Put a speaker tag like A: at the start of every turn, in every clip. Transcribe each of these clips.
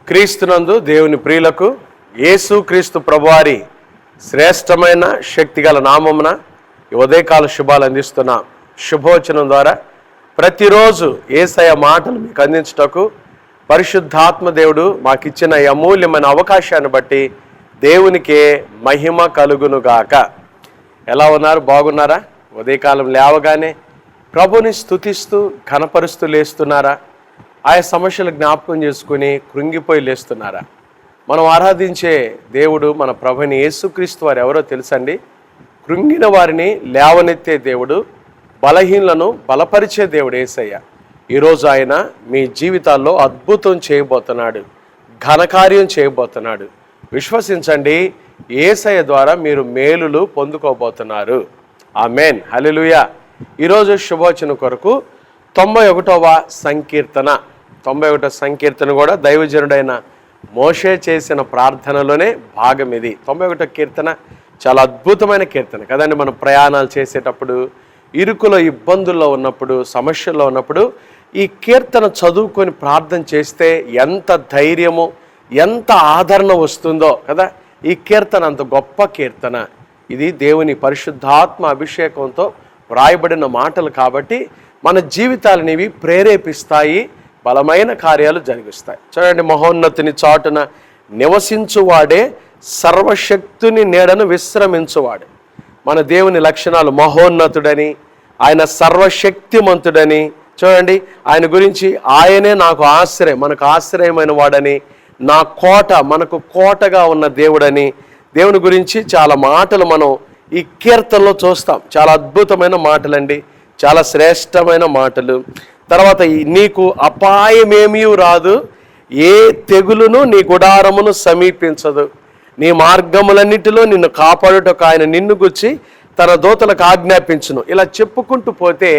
A: క్రీస్తునందు దేవుని ప్రియులకు యేసు క్రీస్తు ప్రభువారి శ్రేష్టమైన శక్తిగల నామమున ఉదయకాల శుభాలు అందిస్తున్న శుభవచనం ద్వారా ప్రతిరోజు యేసయ్య మాటలు మీకు అందించుటకు పరిశుద్ధాత్మ దేవుడు మాకిచ్చిన ఈ అమూల్యమైన అవకాశాన్ని బట్టి దేవునికే మహిమ కలుగునుగాక. ఎలా ఉన్నారు? బాగున్నారా? ఉదయకాలం లేవగానే ప్రభుని స్తుతిస్తూ ఘనపరుస్తూ లేస్తున్నారా? ఆయా సమస్యలు జ్ఞాపకం చేసుకుని కృంగిపోయి లేస్తున్నారా? మనం ఆరాధించే దేవుడు మన ప్రభుని యేసుక్రీస్తు వారు ఎవరో తెలుసండి. కృంగిన వారిని లేవనెత్తే దేవుడు, బలహీనలను బలపరిచే దేవుడు యేసయ్య. ఈరోజు ఆయన మీ జీవితాల్లో అద్భుతం చేయబోతున్నాడు, ఘనకార్యం చేయబోతున్నాడు. విశ్వసించండి, యేసయ్య ద్వారా మీరు మేలులు పొందుకోబోతున్నారు. ఆమేన్, హల్లెలూయా. ఈరోజు శుభవచనం కొరకు 91వ సంకీర్తన 91వ సంకీర్తన కూడా దైవజనుడైన మోషే చేసిన ప్రార్థనలోనే భాగం ఇది. 91వ కీర్తన చాలా అద్భుతమైన కీర్తన కదండి. మనం ప్రయాణాలు చేసేటప్పుడు, ఇరుకులో ఇబ్బందుల్లో ఉన్నప్పుడు, సమస్యల్లో ఉన్నప్పుడు ఈ కీర్తన చదువుకొని ప్రార్థన చేస్తే ఎంత ధైర్యము, ఎంత ఆదరణ వస్తుందో కదా. ఈ కీర్తన అంత గొప్ప కీర్తన. ఇది దేవుని పరిశుద్ధాత్మ అభిషేకంతో వ్రాయబడిన మాటలు కాబట్టి మన జీవితాలను ఇవి ప్రేరేపిస్తాయి, బలమైన కార్యాలు జరిగిస్తాయి. చూడండి, మహోన్నతుని చాటున నివసించువాడే సర్వశక్తుని నీడను విశ్రమించువాడు. మన దేవుని లక్షణాలు మహోన్నతుడని, ఆయన సర్వశక్తిమంతుడని. చూడండి, ఆయన గురించి ఆయనే నాకు ఆశ్రయం, మనకు ఆశ్రయమైన వాడని, నా కోట, మనకు కోటగా ఉన్న దేవుడని. దేవుని గురించి చాలా మాటలు మనం ఈ కీర్తనలో చూస్తాం. చాలా అద్భుతమైన మాటలండి, చాలా శ్రేష్టమైన మాటలు. తర్వాత నీకు అపాయమేమీ రాదు, ఏ తెగులును నీ గుడారమును సమీపించదు, నీ మార్గములన్నిటిలో నిన్ను కాపాడుటకు ఆయన నిన్ను గుచ్చి తన దూతలకు ఆజ్ఞాపించును. ఇలా చెప్పుకుంటూ పోతే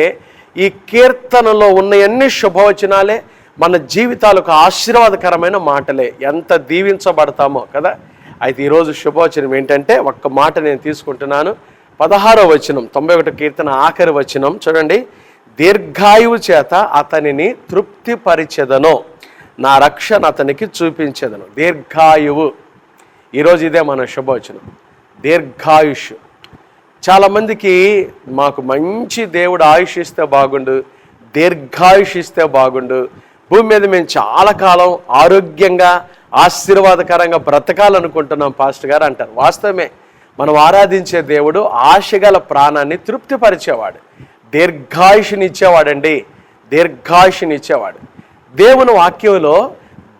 A: ఈ కీర్తనలో ఉన్న అన్ని శుభవచనాలే మన జీవితాలకు ఆశీర్వాదకరమైన మాటలే. ఎంత దీవించబడతామో కదా. అయితే ఈరోజు శుభవచనం ఏంటంటే, ఒక్క మాట నేను తీసుకుంటున్నాను. 16వ వచనం, 91వ కీర్తన ఆఖరి వచనం చూడండి. దీర్ఘాయువు చేత అతనిని తృప్తిపరిచెదను, నా రక్షణ అతనికి చూపించెదను. దీర్ఘాయువు, ఈరోజు ఇదే మన శుభవచనం, దీర్ఘాయుష్. చాలామందికి మాకు మంచి దేవుడు ఆయుష్ ఇస్తే బాగుండు, దీర్ఘాయుష్ ఇస్తే బాగుండు, భూమి మీద మేము చాలా కాలం ఆరోగ్యంగా ఆశీర్వాదకరంగా బ్రతకాలనుకుంటున్నాం పాస్టర్ గారు అంటారు. వాస్తవమే, మనం ఆరాధించే దేవుడు ఆశగల ప్రాణాన్ని తృప్తిపరిచేవాడు, దీర్ఘాయుషునిచ్చేవాడండి, దీర్ఘాయుషునిచ్చేవాడు. దేవుని వాక్యంలో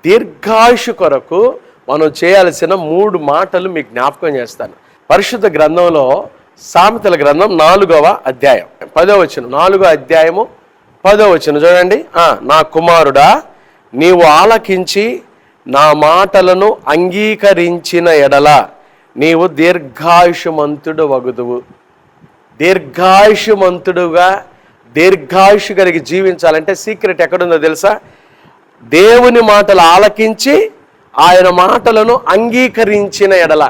A: దీర్ఘాయుషు కొరకు మనం చేయాల్సిన 3 మాటలు మీకు జ్ఞాపకం చేస్తాను. పరిశుద్ధ గ్రంథంలో సామెతల గ్రంథం 4వ అధ్యాయం 10వ వచనం, 4వ అధ్యాయము 10వ వచనం చూడండి. నా కుమారుడా, నీవు ఆలకించి నా మాటలను అంగీకరించిన ఎడల నీవు దీర్ఘాయుషమంతుడు వగుదువు. దీర్ఘాయుషమంతుడుగా, దీర్ఘాయుషు కలిగి జీవించాలంటే సీక్రెట్ ఎక్కడుందో తెలుసా? దేవుని మాటలు ఆలకించి ఆయన మాటలను అంగీకరించిన ఎడల.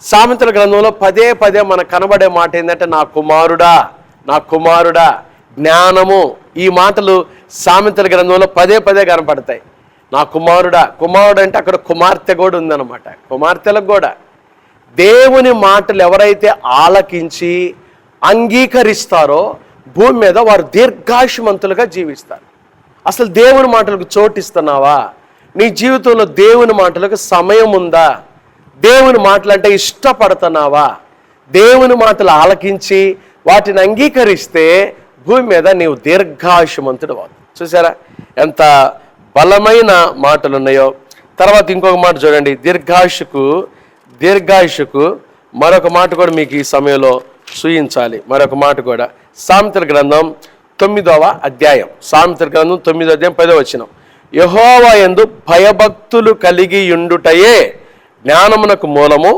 A: సామెతల గ్రంథంలో పదే పదే మనకు కనబడే మాట ఏంటంటే, నా కుమారుడా, నా కుమారుడా. జ్ఞానము, ఈ మాటలు సామెతల గ్రంథంలో పదే పదే కనపడతాయి. నా కుమారుడా. కుమారుడు అంటే అక్కడ కుమార్తె కూడా ఉందన్నమాట, కుమార్తెలకు కూడా. దేవుని మాటలు ఎవరైతే ఆలకించి అంగీకరిస్తారో భూమి మీద వారు దీర్ఘాయుషమంతులుగా జీవిస్తారు. అసలు దేవుని మాటలకు చోటిస్తున్నావా? నీ జీవితంలో దేవుని మాటలకు సమయం ఉందా? దేవుని మాటలు అంటే ఇష్టపడుతున్నావా? దేవుని మాటలు ఆలకించి వాటిని అంగీకరిస్తే భూమి మీద నీవు దీర్ఘాయుషమంతుడు అవుతావు. చూసారా ఎంత బలమైన మాటలు ఉన్నాయో. తర్వాత ఇంకొక మాట చూడండి, దీర్ఘాయుషుకు మరొక మాట కూడా మీకు ఈ సమయంలో చూయించాలి. మరొక మాట కూడా సామెతల గ్రంథం 9వ అధ్యాయం, సామెతల గ్రంథం 9వ అధ్యాయం 10వ వచనం. యెహోవా యందు భయభక్తులు కలిగి ఉండుటయే జ్ఞానమునకు మూలము,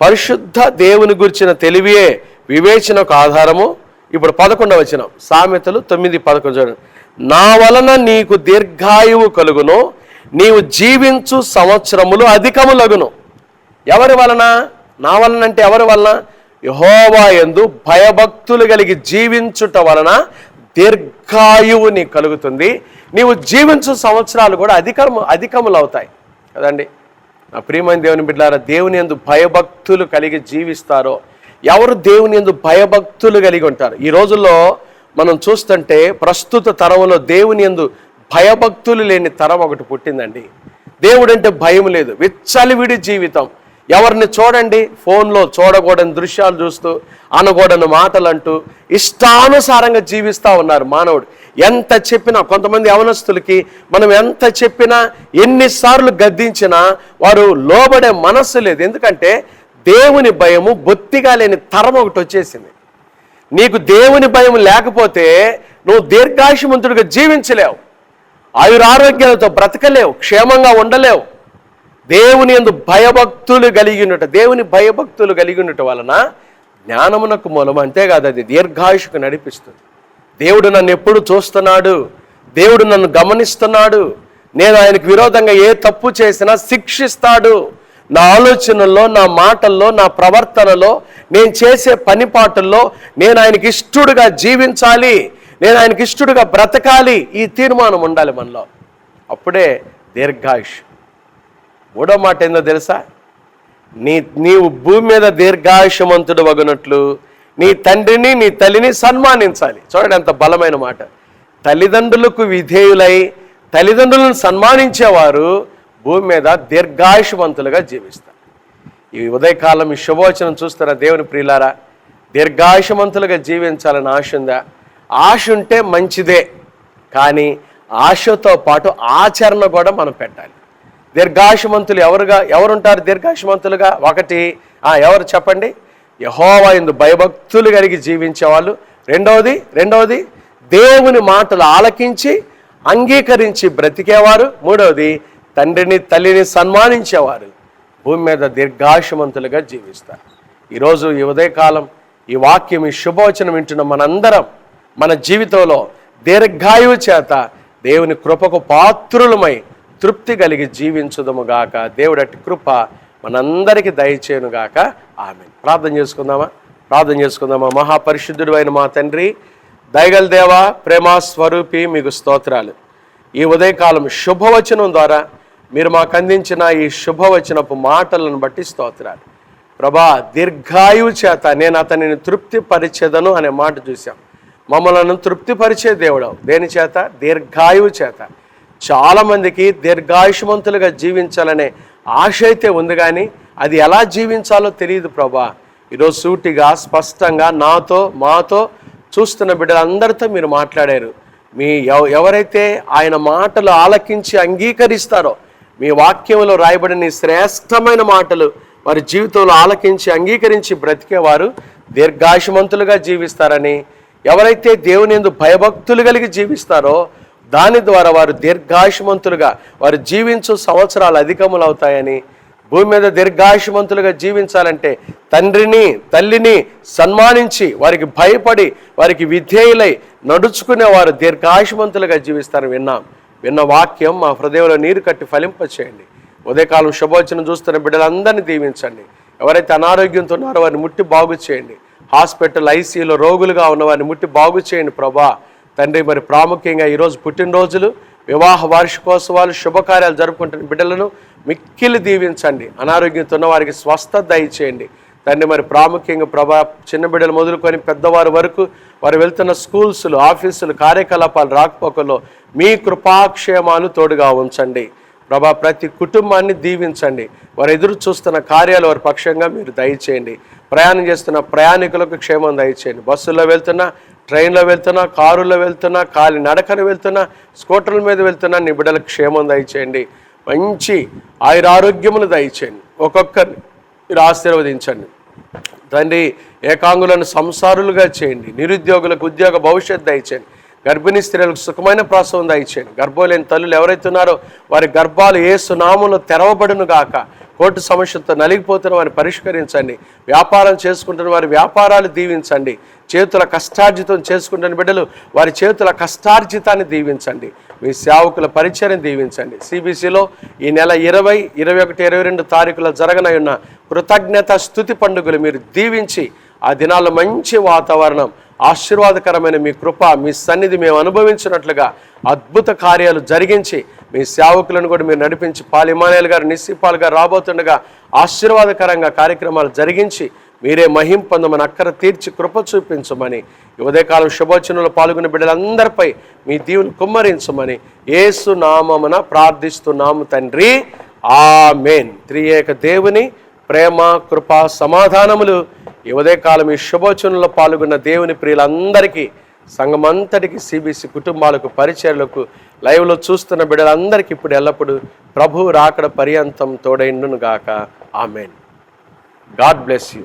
A: పరిశుద్ధ దేవుని గురించిన తెలివియే వివేచనకు ఆధారము. ఇప్పుడు 11వ వచనం, సామెతలు 9:11 చూడండి. నా వలన నీకు దీర్ఘాయువు కలుగును, నీవు జీవించు సంవత్సరములు అధికములగును. ఎవరి వలన? నా వలన అంటే ఎవరి వలన? యెహోవా యందు భయభక్తులు కలిగి జీవించుట వలన దీర్ఘాయువు నీకు కలుగుతుంది. నీవు జీవించు సంవత్సరాలు కూడా అధికములు అవుతాయి కదండి. నా ప్రియమైన దేవుని బిడ్డలారా, దేవుని యందు భయభక్తులు కలిగి జీవిస్తారో, ఎవరు దేవుని యందు భయభక్తులు కలిగి ఉంటారు? ఈ రోజుల్లో మనం చూస్తుంటే ప్రస్తుత తరంలో దేవుని యందు భయభక్తులు లేని తరం ఒకటి పుట్టిందండి. దేవుడంటే భయం లేదు, విచ్చలవిడి జీవితం. ఎవరిని చూడండి, ఫోన్లో చూడకూడని దృశ్యాలు చూస్తూ, అనకూడని మాటలు అంటూ ఇష్టానుసారంగా జీవిస్తూ ఉన్నారు మానవుడు. ఎంత చెప్పినా, కొంతమంది యవనస్తులకి మనం ఎంత చెప్పినా, ఎన్నిసార్లు గద్దించినా వారు లోబడే మనస్సు లేదు. ఎందుకంటే దేవుని భయము బొత్తిగా లేని తరం ఒకటి వచ్చేసింది. నీకు దేవుని భయం లేకపోతే నువ్వు దీర్ఘాయుష్మంతుడిగా జీవించలేవు, ఆయురారోగ్యాలతో బ్రతకలేవు, క్షేమంగా ఉండలేవు. దేవుని యందు భయభక్తులు కలిగి ఉండట, దేవుని భయభక్తులు కలిగి ఉండటం వలన జ్ఞానమునకు మూలం. అంతేకాదు, అది దీర్ఘాయుషుకు నడిపిస్తుంది. దేవుడు నన్ను ఎప్పుడు చూస్తున్నాడు, దేవుడు నన్ను గమనిస్తున్నాడు, నేను ఆయనకు విరోధంగా ఏ తప్పు చేసినా శిక్షిస్తాడు. నా ఆలోచనల్లో, నా మాటల్లో, నా ప్రవర్తనలో, నేను చేసే పనిపాటుల్లో నేను ఆయనకి ఇష్టడుగా జీవించాలి, నేను ఆయనకి ఇష్టడుగా బ్రతకాలి. ఈ తీర్మానం ఉండాలి మనలో. అప్పుడే దీర్ఘాయుష్. మూడో మాట ఏందో తెలుసా? నీవు భూమి మీద దీర్ఘాయుషమంతుడు వగునట్లు నీ తండ్రిని నీ తల్లిని సన్మానించాలి. చూడండి ఎంత బలమైన మాట. తల్లిదండ్రులకు విధేయులై తల్లిదండ్రులను సన్మానించేవారు భూమి మీద దీర్ఘాయుషవంతులుగా జీవిస్తారు. ఈ ఉదయకాలం ఈ శుభవచనం చూస్తారా దేవుని ప్రియులారా? దీర్ఘాయుషమంతులుగా జీవించాలని ఆశ ఉందా? ఆశ ఉంటే మంచిదే, కానీ ఆశతో పాటు ఆచరణ కూడా మనం పెట్టాలి. దీర్ఘాయుషమంతులు ఎవరుంటారు దీర్ఘాయుషమంతులుగా? ఒకటి, ఎవరు చెప్పండి? యెహోవా యందు భయభక్తులు కలిగి జీవించేవాళ్ళు. రెండవది దేవుని మాటలు ఆలకించి అంగీకరించి బ్రతికేవారు. మూడవది తండ్రిని తల్లిని సన్మానించేవారు భూమి మీద దీర్ఘాయుషమంతులుగా జీవిస్తారు. ఈరోజు ఈ ఉదయకాలం ఈ వాక్యం, ఈ శుభవచనం వింటున్న మనందరం మన జీవితంలో దీర్ఘాయువు చేత దేవుని కృపకు పాత్రులమై తృప్తి కలిగి జీవించుదముగాక. దేవుడి అట్టి కృప మనందరికీ దయచేయునుగాక. ఆమేన్. ప్రార్థన చేసుకుందామా. మహాపరిశుద్ధుడు అయిన మా తండ్రి, దయగల దేవ, ప్రేమ స్వరూపి, మీకు స్తోత్రాలు. ఈ ఉదయకాలం శుభవచనం ద్వారా మీరు మాకు అందించిన ఈ శుభవచనపు మాటలను బట్టి స్తోత్రాలు. ప్రభా, దీర్ఘాయువు చేత నేను అతనిని తృప్తిపరిచేదను అనే మాట చూసాం. మమ్మల్ని తృప్తిపరిచే దేవుడు దేని చేత? దీర్ఘాయువు చేత. చాలామందికి దీర్ఘాయుషమంతులుగా జీవించాలనే ఆశ అయితే ఉంది, కానీ అది ఎలా జీవించాలో తెలియదు ప్రభా. ఈరోజు సూటిగా స్పష్టంగా మాతో చూస్తున్న బిడ్డలందరితో మీరు మాట్లాడారు. ఎవరైతే ఆయన మాటలు ఆలకించి అంగీకరిస్తారో, మీ వాక్యంలో రాయబడిన శ్రేష్టమైన మాటలు వారి జీవితంలో ఆలకించి అంగీకరించి బ్రతికేవారు దీర్ఘాయుషమంతులుగా జీవిస్తారని, ఎవరైతే దేవుని యందు భయభక్తులు కలిగి జీవిస్తారో దాని ద్వారా వారు దీర్ఘాయుషమంతులుగా వారు జీవించు సంవత్సరాలు అధికములు అవుతాయని, భూమి మీద దీర్ఘాయుషమంతులుగా జీవించాలంటే తండ్రిని తల్లిని సన్మానించి వారికి భయపడి వారికి విధేయులై నడుచుకునే వారు దీర్ఘాయుషమంతులుగా జీవిస్తారని విన్న వాక్యం మా హృదయంలో నీరు కట్టి ఫలింపచేయండి. ఉదయకాలం శుభవచనం చూస్తున్న బిడ్డలందరినీ దీవించండి. ఎవరైతే అనారోగ్యంతో ఉన్నారో వారిని ముట్టి బాగు చేయండి. హాస్పిటల్ ఐసీయూలో రోగులుగా ఉన్న వారిని ముట్టి బాగు చేయండి ప్రభా. తండ్రి, మరి ప్రాముఖ్యంగా ఈరోజు పుట్టినరోజులు, వివాహ వార్షికోత్సవాలు, శుభకార్యాలు జరుపుకుంటున్న బిడ్డలను మిక్కిలి దీవించండి. అనారోగ్యంతో ఉన్న వారికి స్వస్థత దయచేయండి తండ్రి. మరి ప్రాముఖ్యంగా ప్రభా, చిన్న బిడ్డలు మొదలుకొని పెద్దవారి వరకు వారు వెళ్తున్న స్కూల్స్లు, ఆఫీసులు, కార్యకలాపాలు, రాకపోకల్లో మీ కృపాక్షేమాలు తోడుగా ఉంచండి ప్రభా. ప్రతి కుటుంబాన్ని దీవించండి. వారు ఎదురు చూస్తున్న కార్యాలు వారి పక్షంగా మీరు దయచేయండి. ప్రయాణం చేస్తున్న ప్రయాణికులకు క్షేమం దయచేయండి. బస్సుల్లో వెళ్తున్నా, ట్రైన్లో వెళ్తున్నా, కారులో వెళ్తున్నా, కాలి నడకను వెళ్తున్నా, స్కూటర్ల మీద వెళ్తున్నా, నీ బిడ్డలకు క్షేమం దయచేయండి. మంచి ఆయురారోగ్యములు దయచేయండి. ఒక్కొక్కరిని మీరు ఆశీర్వదించండి తండ్రి. ఏకాంగులను సంసారులుగా చేయండి. నిరుద్యోగులకు ఉద్యోగ భవిష్యత్తు దయచేయండి. గర్భిణీ స్త్రీలకు సుఖమైన ప్రసవం దయచేయండి. గర్భం లేని తల్లులు ఎవరైతే ఉన్నారో వారి గర్భాలు యేసు నామములో తెరవబడును గాక. కోర్టు సమస్యలతో నలిగిపోతున్న వారిని పరిష్కరించండి. వ్యాపారం చేసుకుంటున్న వారి వ్యాపారాలు దీవించండి. చేతుల కష్టార్జితం చేసుకుంటున్న బిడ్డలు వారి చేతుల కష్టార్జితాన్ని దీవించండి. మీ సేవకుల పరిచయం దీవించండి. సిబిసిలో ఈ నెల 20, 21, 22 తారీఖుల జరగనయున్న కృతజ్ఞత స్తుతి పండుగలు మీరు దీవించి ఆ దినాల్లో మంచి వాతావరణం, ఆశీర్వాదకరమైన మీ కృప, మీ సన్నిధి మేము అనుభవించినట్లుగా అద్భుత కార్యాలు జరిగించి మీ సేవకులను కూడా మీరు నడిపించి, పాలిమానేలు గారు, నిస్సిపాల్ గారు రాబోతుండగా ఆశీర్వాదకరంగా కార్యక్రమాలు జరిగించి మీరే మహిం పొందమని, అక్కర తీర్చి కృప చూపించమని, ఉదయకాలం శుభోచనలో పాల్గొన్న బిడ్డలందరిపై మీ దీవులు కుమ్మరించమని యేసు నామమున ప్రార్థిస్తున్నాము తండ్రి, ఆమేన్. త్రియేక దేవుని ప్రేమ, కృప, సమాధానములు ఈ ఉదయకాలం ఈ శుభోచనలో పాల్గొన్న దేవుని ప్రియులందరికీ, సంఘమంతటికి, సిబిసి కుటుంబాలకు, పరిచర్లకు, లైవ్లో చూస్తున్న బిడ్డలందరికీ ఇప్పుడు ఎల్లప్పుడూ ప్రభువు రాకడ పర్యంతం తోడైండును గాక. ఆమేన్. God bless you.